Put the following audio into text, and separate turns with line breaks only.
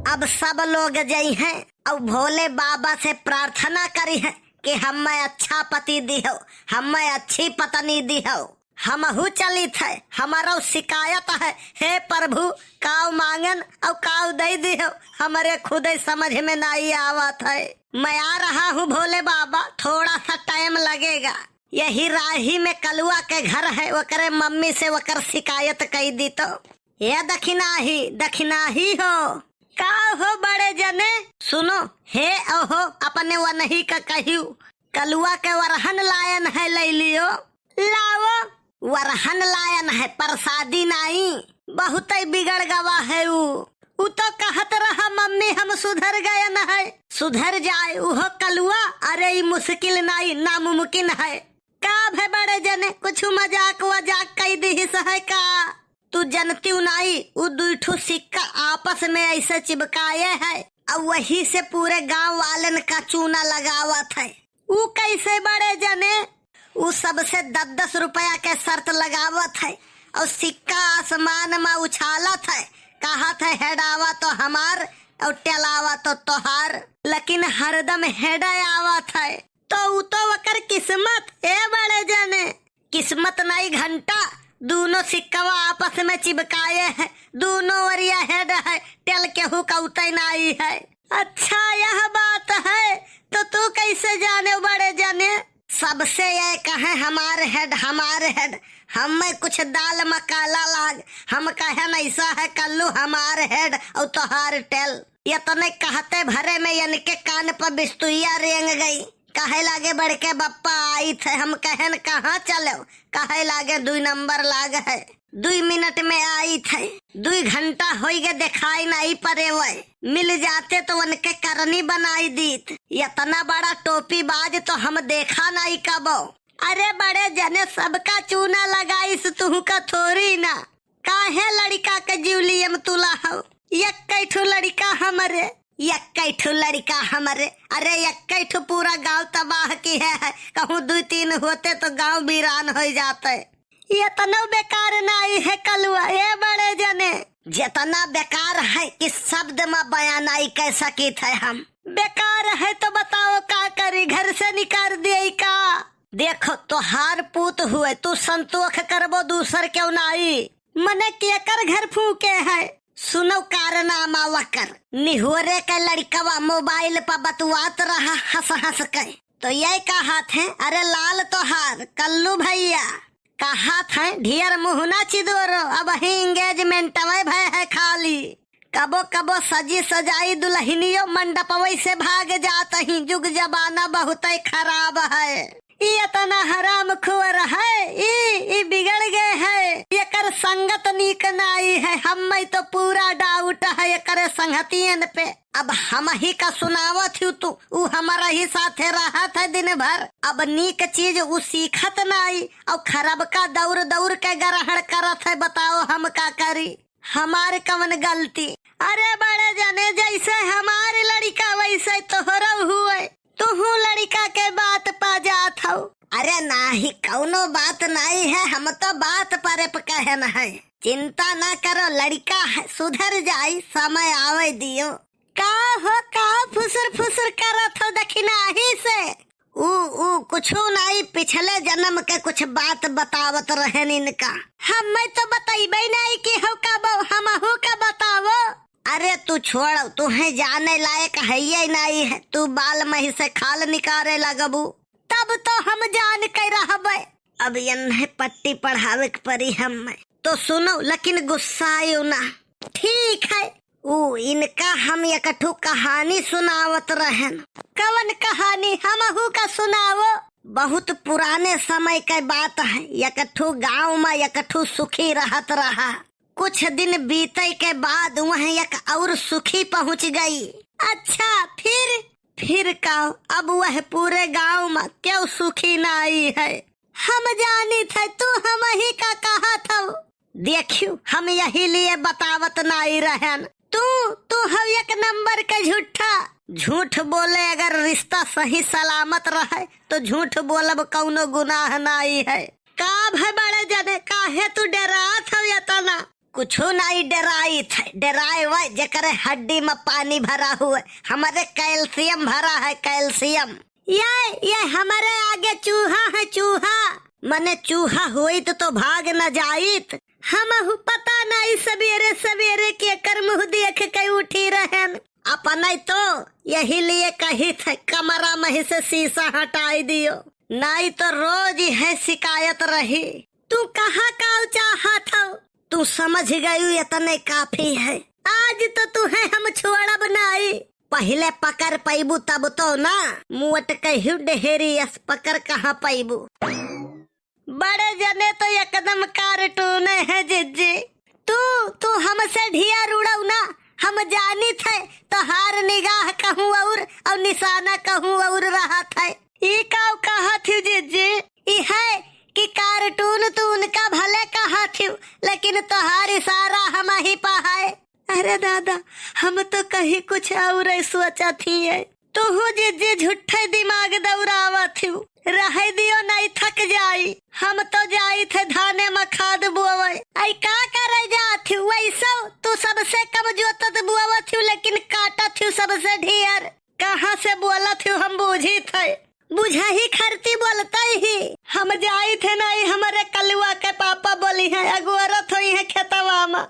अब सब लोग जई हैं और भोले बाबा से प्रार्थना करी है कि हमें अच्छा पति दिहो, हमें अच्छी पत्नी दिहो। हमहू चली थे, हमारा शिकायत है, हे प्रभु काव मांगन और काव दे दिहो, हमारे खुद समझ में नहीं आवत है। मैं आ रहा हूँ भोले बाबा, थोड़ा सा टाइम लगेगा। यही राही में कलुआ के घर है, वकरे मम्मी से वकर शिकायत कही दी तो ये दखिना ही हो। का हो बड़े जने सुनो, हे ओहो अपने वनही का कहियो कलुआ के वरहन लायन है, ले लियो। लाओ वरहन लायन है, प्रसादी नहीं, बहुत ही बिगड़ गवा है। उ तो कहत रहा मम्मी हम सुधर गए न है, सुधर जाए उहो कलुआ। अरे ये मुश्किल नहीं, नामुमकिन है। का भे बड़े जने कुछ मजाक वजाक कही दी है का? तू जनती नहीं, वो दूठो सिक्का आपस में ऐसे चिपकाए है और वही से पूरे गांव वालन का चूना लगावत है। वो कैसे बड़े जने? वो सबसे 10-10 रुपया के शर्त लगावत है और सिक्का आसमान में उछालत है, कहत है हेडावा तो हमार और टेलावा तो तोहार, लेकिन हरदम हेड आवत है। तो वकर किस्मत ए बड़े जने, किस्मत नहीं घंटा, दोनों सिक्कवा आपस में चिपकाए है, दोनों वरिया हेड है, टेल के हुकौते नहीं है। अच्छा यह बात है, तो तू कैसे जाने बड़े जाने? सबसे ये कहे हमारे हेड, हमें कुछ दाल मकाला लाग, हम कहे ऐसा है कल्लू हमारे हेड और तोहार टेल। ये तो नहीं कहते भरे में इनके कान पर बिस्तुइया रेंग गई। कहे लागे बढ़ के बप्पा आई थे, हम कहन कहाँ चलो, कहे लागे 2 नंबर लाग है, 2 मिनट में आई थे, 2 घंटा हो गए दिखाई नहीं पड़े। वह मिल जाते तो उनके करनी बनाई दीत। इतना बड़ा टोपी बाज तो हम देखा नहीं कबो। अरे बड़े जने सबका चूना लगाइस, तू का थोड़ी ना। काहे लड़का के जीवलियम तुला हो? एक लड़का हमरे, एक लड़का हमरे। अरे एक पूरा गांव तबाह की है, कहूँ 2-3 होते तो गांव वीरान हो जाते। ये तना बेकार नहीं है कलुआ ये बड़े जने, जितना बेकार है इस शब्द में बयान नहीं कह सकी थे हम। बेकार है तो बताओ का करी, घर से निकाल दिए का? देखो तोहार पूत हुए, तू संतोष करबो दूसर क्यों नहीं? मने के कर घर फूके है। सुनो कारनामा वकर, निहोरे का लड़कवा मोबाइल पर बतवात रहा हंस के, तो ये कहा थे अरे लाल तोहार कल्लू भैया, कहा था ढेर मुहना चिदोरो, अब ही एंगेजमेंट भय है खाली। कबो कबो सजी सजाई दुल्हनियों मंडप से भाग जाता ही, जुग जमाना बहुत खराब है। ये तना हराम खोर है, ये बिगड़ गए है, ये कर संगत नीक नहीं है। हम तो पूरा डाउट है ये करे संगतियन पे। अब हम ही का सुनावत हूँ, तू वो हमारा ही साथे रहा था दिन भर। अब नीक चीज वो सीखत नहीं और खराब का दौड़ के ग्रहण करत है। बताओ हम का करी, हमारे कवन गलती? अरे बड़े जने जैसे हमारे लड़का वैसे तोहरा हुए, तू लड़का के बात पा जात हो। अरे नहीं कौनो बात नहीं है, हम तो बात पर कहन है। चिंता ना करो, लड़का है सुधर जाई, समय आवे दियो। का हो का फुसर करत हो दखिना ही से? ऊ कुछ नहीं, पिछले जन्म के कुछ बात बतावत रहे इनका। हमें तो बताइबे नहीं कि हो का हम हो का बतावो। अरे तू छोड़, तुम्हें जाने लायक है ये नहीं है, तू बाल मही से खाल निकाले लगबू तब तो हम जान के रहबे। अब यन्हे पट्टी पढ़ावे के परी हमें तो सुनो, लेकिन गुस्सा आयो ना, ठीक है? इनका हम एकठू कहानी सुनावत रहन। कवन कहानी? हमहू का सुनावो। बहुत पुराने समय के बात है, एकठू गाँव में एकठू सुखी रहत रहा। कुछ दिन बीते के बाद वहाँ एक और सुखी पहुँच गई। अच्छा फिर का? अब वह पूरे गांव में क्यों सुखी नहीं है? हम जानी थे तू हम ही का कहा था। देखियो हम यही लिए बतावत नहीं रहन। तू हम एक नंबर का झूठ बोले। अगर रिश्ता सही सलामत रहे तो झूठ बोलब कौनो गुनाह नहीं है। का भाई बड़े जने काहे तू डरात हो? कुछ नहीं डराई थे, डराए हुआ जकरे हड्डी में पानी भरा हुआ, हमारे कैल्शियम भरा है, कैल्शियम। ये हमारे आगे चूहा है, चूहा। मने चूहा हुई तो भाग न जाइत। हम पता नहीं सवेरे सवेरे के कर मुँह देख के उठी रहन। अपना तो यही लिए कही थे कमरा में से शीशा हटाई दियो, नहीं तो रोज है शिकायत रही। तू कहाँ का चाहत हो? तू समझ गई इतने काफी है। आज तो तू है हम छोड़ब नहीं, पहले पकड़ पैबू तब तो ना। मुँट कहू डेहरी पकड़ कहाँ पैबू। बड़े जने तो एकदम कार्टून है जिज्जी। तू हमसे ढिया रुड़ऊ ना, हम जानी थे तो हार निगाह कहूँ और निशाना कहूँ और रहा था। ये काव कहा थी जिज्जी? ये है कि कार्टून तू उनका भले कहा थी, लेकिन तोहार इशारा हम ही पाए। अरे दादा, हम तो कहीं कुछ और सोचा थी है। तू जिज्जी झूठे दिमाग दौड़ावा थी। रह दियो नहीं थक जाई। हम तो जाई थे धाने में खाद बुआवे। आई का करे जाती वैसा तू सबसे कम जोतत बुआवा थी, लेकिन काटा थी सबसे ढेर। कहाँ से बोला थी हम बूझी थे, बुझा ही खरती बोलता ही। हम जाई थे नहीं, हमारे कलुआ के पापा बोली है अगोरत हुई है खेतवा में।